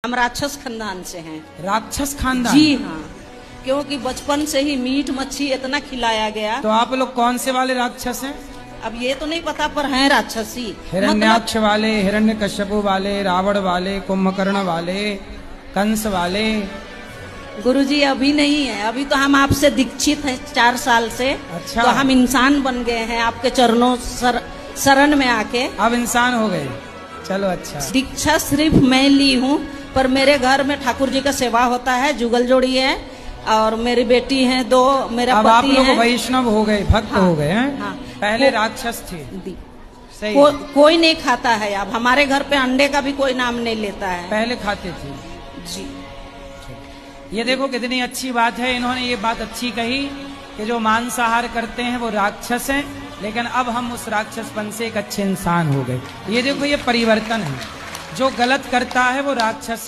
हम राक्षस खानदान से हैं। राक्षस खानदान? जी हाँ, क्योंकि बचपन से ही मीट मच्छी इतना खिलाया गया। तो आप लोग कौन से वाले राक्षस हैं? अब ये तो नहीं पता, पर हैं राक्षसी। हिरण्याक्ष वाले, हिरण्यकश्यपु वाले, रावण वाले, कुंभकर्ण वाले, कंस वाले? गुरुजी अभी नहीं है, अभी तो हम आपसे दीक्षित हैं 4 साल से। अच्छा। तो हम इंसान बन गए हैं आपके चरणों शरण में आके। अब इंसान हो गए, चलो अच्छा। दीक्षा सिर्फ मैं ली हूँ, पर मेरे घर में ठाकुर जी का सेवा होता है, जुगल जोड़ी है और मेरी बेटी है 2, मेरा अब पति आप लोग है। वैष्णव हो गए, भक्त हाँ, हो गए हैं। हाँ। पहले राक्षस थे। सही। कोई नहीं खाता है अब हमारे घर पे, अंडे का भी कोई नाम नहीं लेता है। पहले खाते थे जी। ये देखो कितनी अच्छी बात है, इन्होंने ये बात अच्छी कही कि जो मांसाहार करते हैं वो राक्षस हैं, लेकिन अब हम उस राक्षसपन से एक अच्छे इंसान हो गए। ये देखो ये परिवर्तन है, जो गलत करता है वो राक्षस